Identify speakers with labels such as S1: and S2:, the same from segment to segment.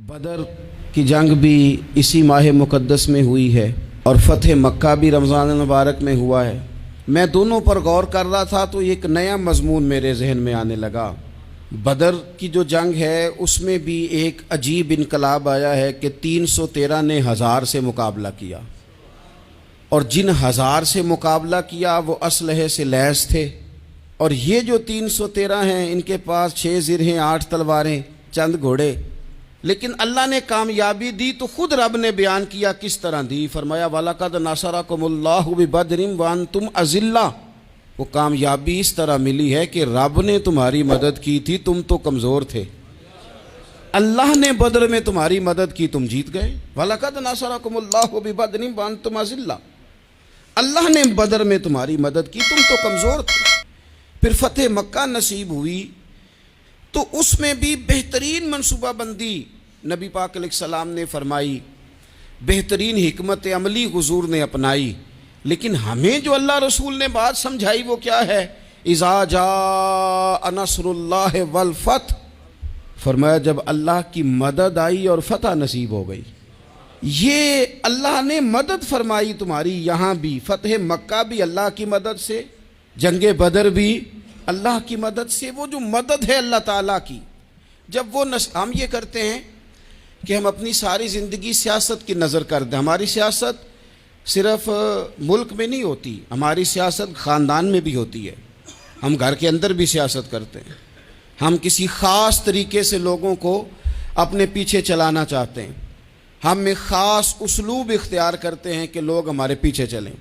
S1: बदर की जंग भी इसी माह मुक़द्दस में हुई है और फ़तह मक्का भी रमज़ान मुबारक में हुआ है। मैं दोनों पर गौर कर रहा था तो एक नया मजमून मेरे जहन में आने लगा। बदर की जो जंग है उसमें भी एक अजीब इनकलाब आया है कि 313 ने 1000 से मुकाबला किया, और जिन 1000 से मुकाबला किया वो असलहे से लैस थे, और ये जो 313 हैं इनके पास 6 ज़िरहें, 8 तलवारें, चंद घोड़े। लेकिन अल्लाह ने कामयाबी दी तो ख़ुद रब ने बयान किया किस तरह दी। फरमाया वलक़द नसरकुमुल्लाहु बिबदरिन व अंतुम अज़िल्ला। वो कामयाबी इस तरह मिली है कि रब ने तुम्हारी मदद की थी, तुम तो कमज़ोर थे। अल्लाह ने बदर में तुम्हारी मदद की, तुम जीत गए। वलक़द नसरकुमुल्लाहु बिबदरिन व अंतुम अज़िल्ला। अल्लाह ने बदर में तुम्हारी मदद की, तुम तो कमज़ोर थे। फिर फ़तह मक्का नसीब हुई तो उसमें भी बेहतरीन मनसूबाबंदी नबी पाक अलैहिस्सलाम ने फरमाई, बेहतरीन हिकमत अमली हुजूर ने अपनाई। लेकिन हमें जो अल्लाह रसूल ने बात समझाई वो क्या है? इज़ा जा नस्रुल्लाह वल फतह। फरमाया जब अल्लाह की मदद आई और फतह नसीब हो गई। ये अल्लाह ने मदद फरमाई तुम्हारी, यहाँ भी फ़तह मक्का भी अल्लाह की मदद से, जंगे बदर भी अल्लाह की मदद से। वो जो मदद है अल्लाह ताला की, जब वो हम ये करते हैं कि हम अपनी सारी ज़िंदगी सियासत की नज़र कर दें। हमारी सियासत सिर्फ मुल्क में नहीं होती, हमारी सियासत ख़ानदान में भी होती है। हम घर के अंदर भी सियासत करते हैं। हम किसी ख़ास तरीके से लोगों को अपने पीछे चलाना चाहते हैं। हम एक ख़ास उसलूब इख्तियार करते हैं कि लोग हमारे पीछे चलें।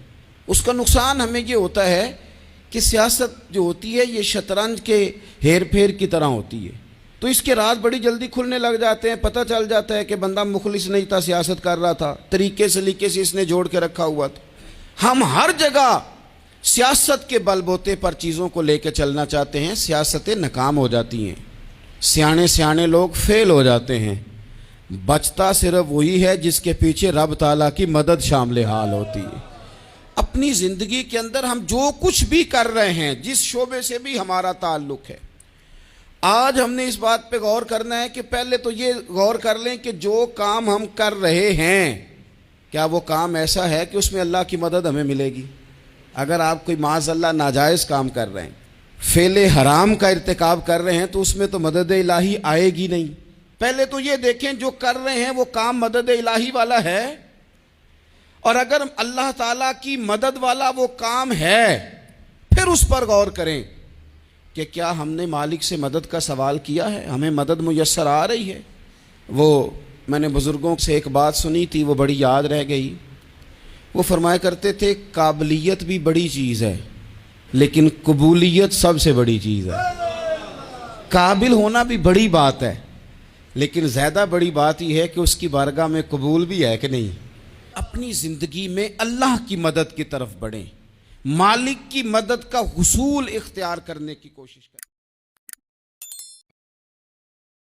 S1: उसका नुकसान हमें ये होता है कि सियासत जो होती है ये शतरंज के हेर फेर की तरह होती है। तो इसके राज बड़ी जल्दी खुलने लग जाते हैं। पता चल जाता है कि बंदा मुखलिस नहीं था, सियासत कर रहा था, तरीके सलीके से इसने जोड़ के रखा हुआ था। हम हर जगह सियासत के बलबोते पर चीज़ों को लेकर चलना चाहते हैं, सियासतें नाकाम हो जाती हैं, सियाने सियाने लोग फेल हो जाते हैं। बचता सिर्फ वही है जिसके पीछे रब ताला की मदद शामिल हाल होती है। अपनी ज़िंदगी के अंदर हम जो कुछ भी कर रहे हैं, जिस शोबे से भी हमारा ताल्लुक़ है, आज हमने इस बात पे गौर करना है कि पहले तो ये गौर कर लें कि जो काम हम कर रहे हैं क्या वो काम ऐसा है कि उसमें अल्लाह की मदद हमें मिलेगी। अगर आप कोई माज़अल्लाह नाजायज़ काम कर रहे हैं, फेले हराम का इर्तिकाब कर रहे हैं, तो उसमें तो मदद इलाही आएगी नहीं। पहले तो ये देखें जो कर रहे हैं वो काम मदद इलाही वाला है, और अगर अल्लाह ताला की मदद वाला वो काम है फिर उस पर गौर करें कि क्या हमने मालिक से मदद का सवाल किया है, हमें मदद मुयस्सर आ रही है। वो मैंने बुज़ुर्गों से एक बात सुनी थी, वो बड़ी याद रह गई। वो फरमाया करते थे काबिलियत भी बड़ी चीज़ है लेकिन कबूलियत सबसे बड़ी चीज़ है। काबिल होना भी बड़ी बात है लेकिन ज़्यादा बड़ी बात यह है कि उसकी बारगाह में कबूल भी है कि नहीं। अपनी ज़िंदगी में अल्लाह की मदद की तरफ बढ़ें, मालिक की मदद का हुसूल इख्तियार करने की कोशिश करें।